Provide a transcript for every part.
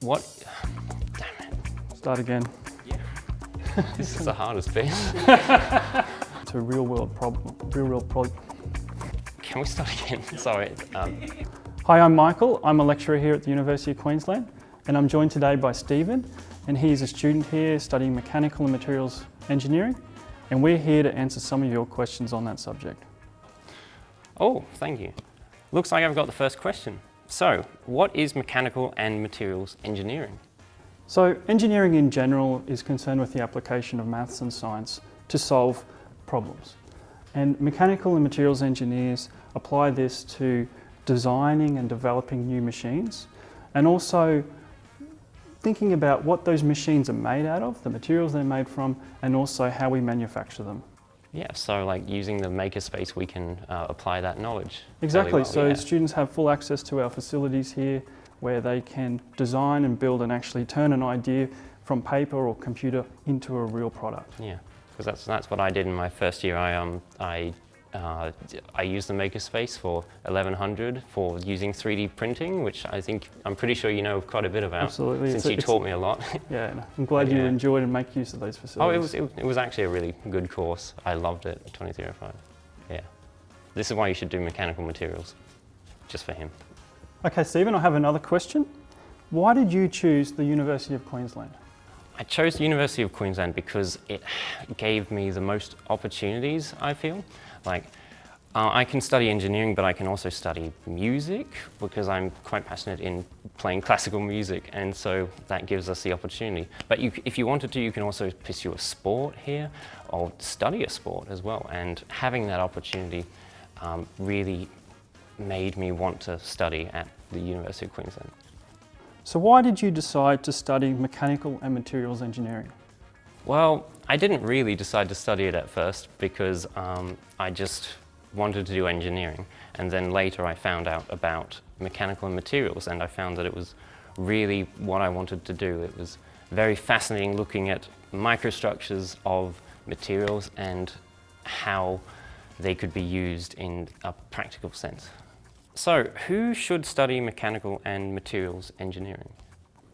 What? Damn it. Start again. Yeah. This is the hardest bit. It's a real world problem. Can we start again? Sorry. Hi, I'm Michael. I'm a lecturer here at the University of Queensland, and I'm joined today by Stephen, and he's a student here studying mechanical and materials engineering, and we're here to answer some of your questions on that subject. Oh, thank you. Looks like I've got the first question. So, what is mechanical and materials engineering? So, engineering in general is concerned with the application of maths and science to solve problems. And mechanical and materials engineers apply this to designing and developing new machines, and also thinking about what those machines are made out of, the materials they're made from, and also how we manufacture them. Yeah, so like using the makerspace, we can apply that knowledge. Exactly, Really well, so yeah. students have full access to our facilities here where they can design and build and actually turn an idea from paper or computer into a real product. Yeah, because that's what I did in my first year. I used the makerspace for 1100 for using 3D printing, which I'm pretty sure you know quite a bit about. Absolutely. Since you taught me a lot. Yeah, I'm glad you enjoyed and make use of those facilities. Oh, it was actually a really good course. I loved it, 2305. Yeah. This is why you should do mechanical materials, just for him. Okay, Stephen, I have another question. Why did you choose the University of Queensland? I chose the University of Queensland because it gave me the most opportunities, I feel. Like, I can study engineering, but I can also study music because I'm quite passionate in playing classical music, and so that gives us the opportunity. But if you wanted to, you can also pursue a sport here or study a sport as well, and having that opportunity really made me want to study at the University of Queensland. So why did you decide to study mechanical and materials engineering? Well, I didn't really decide to study it at first because I just wanted to do engineering, and then later I found out about mechanical and materials, and I found that it was really what I wanted to do. It was very fascinating looking at microstructures of materials and how they could be used in a practical sense. So, who should study mechanical and materials engineering?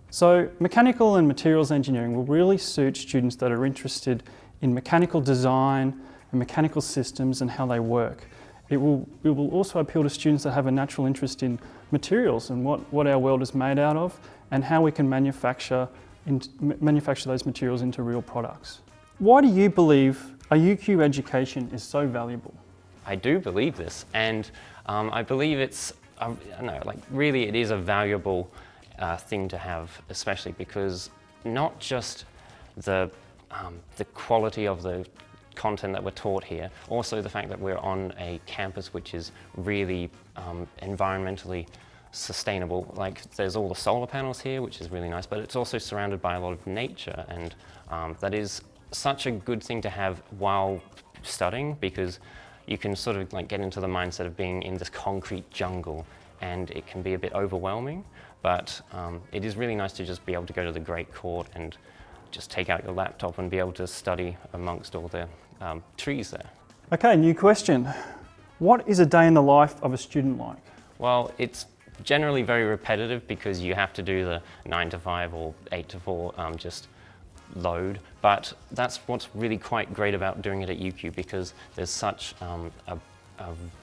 So, mechanical and materials engineering will really suit students that are interested in mechanical design and mechanical systems and how they work. It will also appeal to students that have a natural interest in materials and what our world is made out of, and how we can manufacture those materials into real products. Why do you believe a UQ education is so valuable? I do believe this, and I believe it's, really it is a valuable thing to have, especially because not just the quality of the content that we're taught here, also the fact that we're on a campus which is really environmentally sustainable. Like, there's all the solar panels here, which is really nice, but it's also surrounded by a lot of nature, and that is such a good thing to have while studying, because you can sort of like get into the mindset of being in this concrete jungle, and it can be a bit overwhelming, but it is really nice to just be able to go to the Great Court and just take out your laptop and be able to study amongst all the trees there. Okay, new question. What is a day in the life of a student like? Well, it's generally very repetitive because you have to do the 9 to 5 or 8 to 4 just load, but that's what's really quite great about doing it at UQ, because there's such a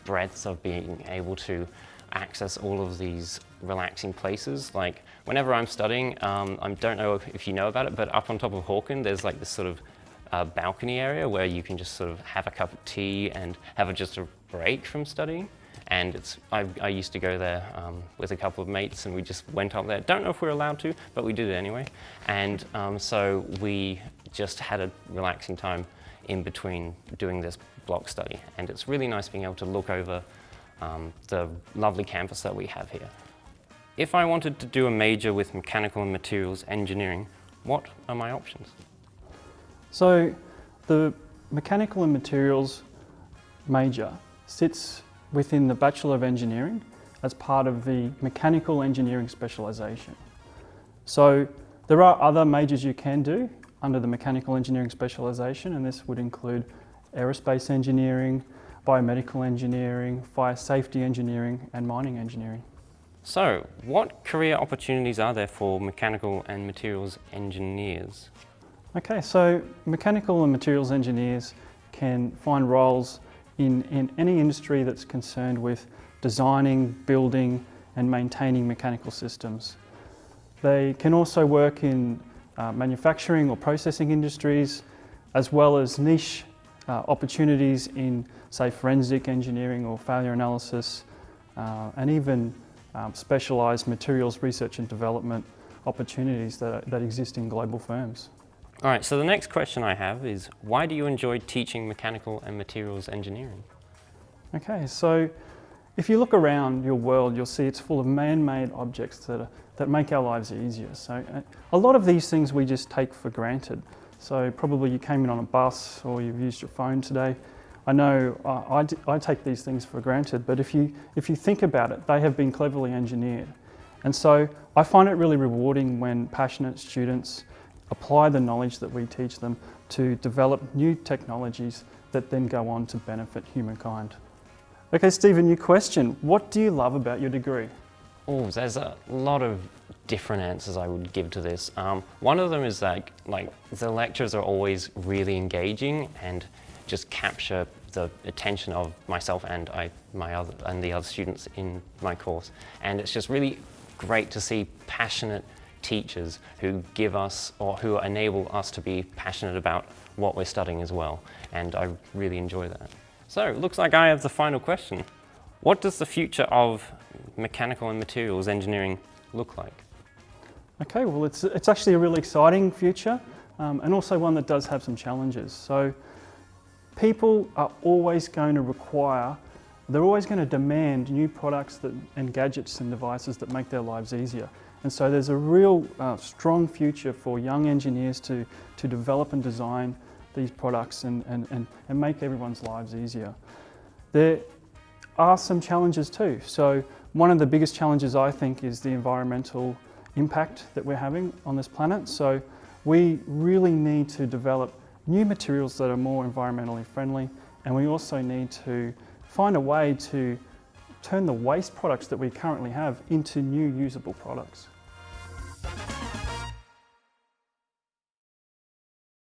breadth of being able to access all of these relaxing places. Like, whenever I'm studying, I don't know if you know about it, but up on top of Hawken there's like this sort of balcony area where you can just sort of have a cup of tea and have just a break from studying. And I used to go there with a couple of mates, and we just went up there. Don't know if we're allowed to, but we did it anyway. And so we just had a relaxing time in between doing this block study. And it's really nice being able to look over the lovely campus that we have here. If I wanted to do a major with mechanical and materials engineering, what are my options? So, the mechanical and materials major sits within the Bachelor of Engineering as part of the mechanical engineering specialisation. So there are other majors you can do under the mechanical engineering specialisation, and this would include aerospace engineering, biomedical engineering, fire safety engineering, and mining engineering. So, what career opportunities are there for mechanical and materials engineers? Okay, so mechanical and materials engineers can find roles in any industry that's concerned with designing, building and maintaining mechanical systems. They can also work in manufacturing or processing industries, as well as niche opportunities in, say, forensic engineering or failure analysis, and even specialised materials research and development opportunities that exist in global firms. All right, so the next question I have is, why do you enjoy teaching mechanical and materials engineering? Okay, so if you look around your world, you'll see it's full of man-made objects that make our lives easier. So a lot of these things we just take for granted. So probably you came in on a bus or you've used your phone today. I know I take these things for granted, but if you think about it, they have been cleverly engineered. And so I find it really rewarding when passionate students apply the knowledge that we teach them to develop new technologies that then go on to benefit humankind. Okay, Stephen, your question. What do you love about your degree? Oh, there's a lot of different answers I would give to this. One of them is like the lectures are always really engaging and just capture the attention of myself and the other students in my course. And it's just really great to see passionate teachers who give us or who enable us to be passionate about what we're studying as well. And I really enjoy that. So it looks like I have the final question. What does the future of mechanical and materials engineering look like? Okay, well it's actually a really exciting future and also one that does have some challenges. So people are always going to they're always going to demand new products and gadgets and devices that make their lives easier. And so there's a real strong future for young engineers to develop and design these products and make everyone's lives easier. There are some challenges too. So one of the biggest challenges I think is the environmental impact that we're having on this planet. So we really need to develop new materials that are more environmentally friendly, and we also need to find a way to turn the waste products that we currently have into new usable products.